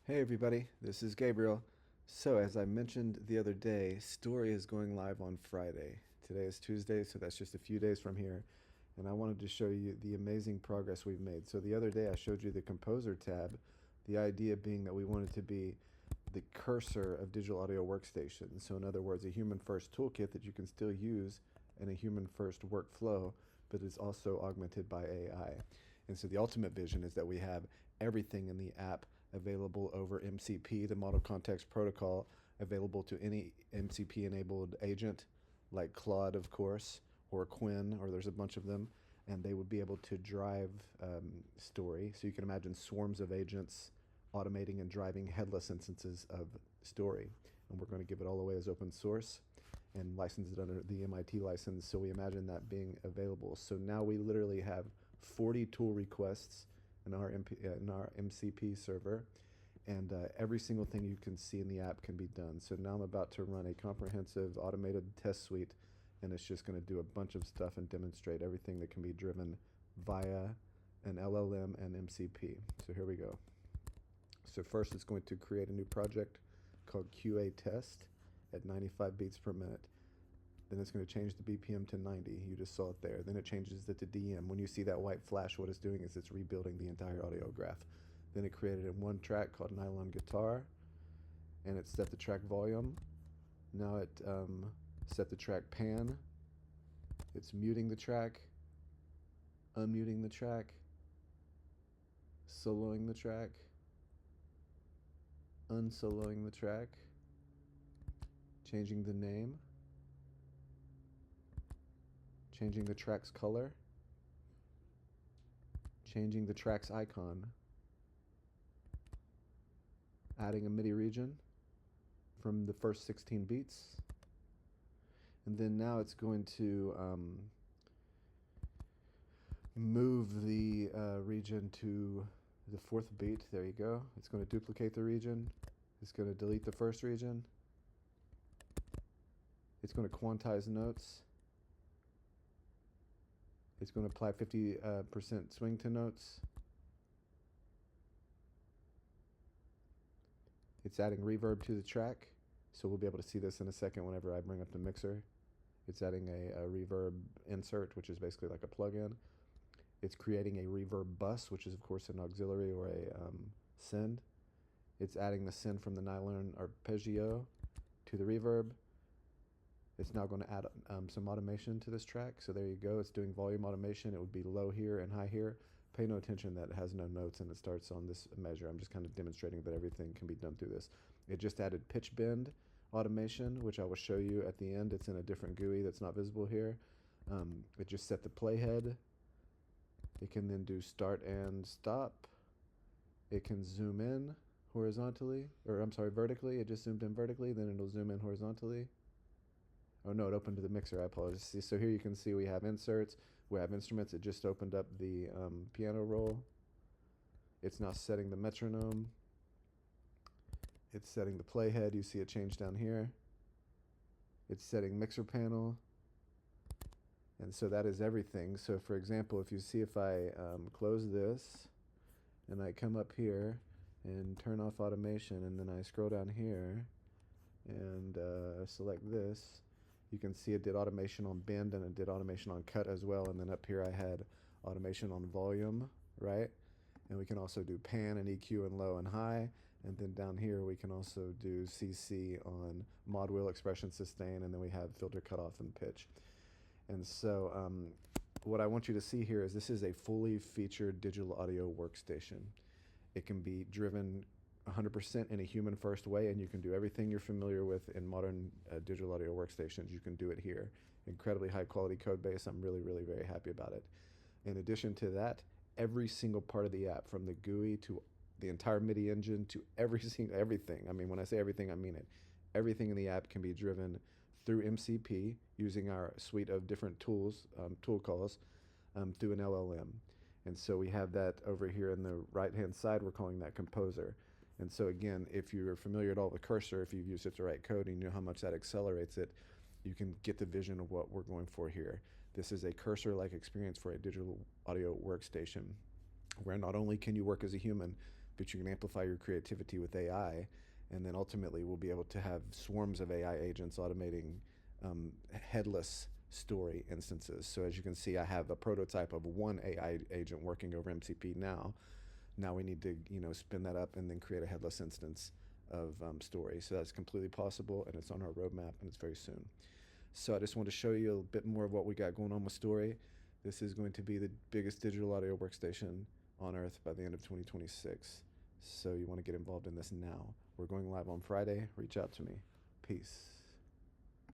Hey everybody, this is Gabriel. So, as I mentioned the other day, Story is going live on Friday. Today is Tuesday, so that's just a few days from here. And I wanted to show you the amazing progress we've made. So, the other day I showed you the Composer tab, the idea being that we wanted to be the cursor of digital audio workstations. So, in other words, a human first toolkit that you can still use in a human first workflow, but is also augmented by AI. And so, the ultimate vision is that we have everything in the app available over MCP, the Model Context Protocol, available to any MCP enabled agent, like Claude, of course, or Quinn, or there's a bunch of them, and they would be able to drive Story. So you can imagine swarms of agents automating and driving headless instances of Story. And we're going to give it all away as open source and license it under the MIT license. So we imagine that being available. So now we literally have 40 tool requests in our MCP server, and every single thing you can see in the app can be done. So now I'm about to run a comprehensive automated test suite, and it's just going to do a bunch of stuff and demonstrate everything that can be driven via an LLM and MCP. So here we go. So first it's going to create a new project called QA test at 95 beats per minute. Then it's going to change the BPM to 90. You just saw it there. Then it changes it to DM. When you see that white flash, what it's doing is it's rebuilding the entire audio graph. Then it created in one track called Nylon Guitar, and it set the track volume. Now it set the track pan. It's muting the track, unmuting the track, soloing the track, unsoloing the track, changing the name, changing the track's color, changing the track's icon, adding a MIDI region from the first 16 beats, and then now it's going to move the region to the fourth beat. There you go. It's going to duplicate the region. It's going to delete the first region. It's going to quantize notes. It's going to apply 50% swing to notes. It's adding reverb to the track, so we'll be able to see this in a second whenever I bring up the mixer. It's adding a reverb insert, which is basically like a plugin. It's creating a reverb bus, which is of course an auxiliary or a send. It's adding the send from the nylon arpeggio to the reverb. It's now going to add some automation to this track. So there you go. It's doing volume automation. It would be low here and high here. Pay no attention that it has no notes and it starts on this measure. I'm just kind of demonstrating that everything can be done through this. It just added pitch bend automation, which I will show you at the end. It's in a different GUI that's not visible here. It just set the playhead. It can then do start and stop. It can zoom in horizontally, or I'm sorry, vertically. It just zoomed in vertically, then it'll zoom in horizontally. Oh no, it opened to the mixer, I apologize. So here you can see we have inserts, we have instruments. It just opened up the piano roll. It's now setting the metronome. It's setting the playhead. You see it change down here. It's setting mixer panel. And so that is everything. So for example, if you see if I close this and I come up here and turn off automation, and then I scroll down here and select this, you can see it did automation on bend and it did automation on cut as well. And then up here I had automation on volume, right? And we can also do pan and EQ and low and high. And then down here we can also do CC on mod wheel, expression, sustain, and then we have filter, cutoff, and pitch. And so what I want you to see here is this is a fully featured digital audio workstation. It can be driven 100% in a human first way, and you can do everything you're familiar with in modern digital audio workstations. You can do it here. Incredibly high quality code base. I'm really, really very happy about it. In addition to that, every single part of the app, from the GUI to the entire MIDI engine to everything. I mean, when I say everything, I mean it. Everything in the app can be driven through MCP using our suite of different tools, tool calls, through an LLM. And so we have that over here in the right-hand side. We're calling that Composer. And so again, if you're familiar at all with Cursor, if you've used it to write code and you know how much that accelerates it, you can get the vision of what we're going for here. This is a cursor-like experience for a digital audio workstation, where not only can you work as a human, but you can amplify your creativity with AI, and then ultimately we'll be able to have swarms of AI agents automating headless story instances. So as you can see, I have a prototype of one AI agent working over MCP now. Now we need to, spin that up and then create a headless instance of Stori. So that's completely possible, and it's on our roadmap, and it's very soon. So I just want to show you a bit more of what we got going on with Stori. This is going to be the biggest digital audio workstation on Earth by the end of 2026. So you want to get involved in this now. We're going live on Friday. Reach out to me. Peace.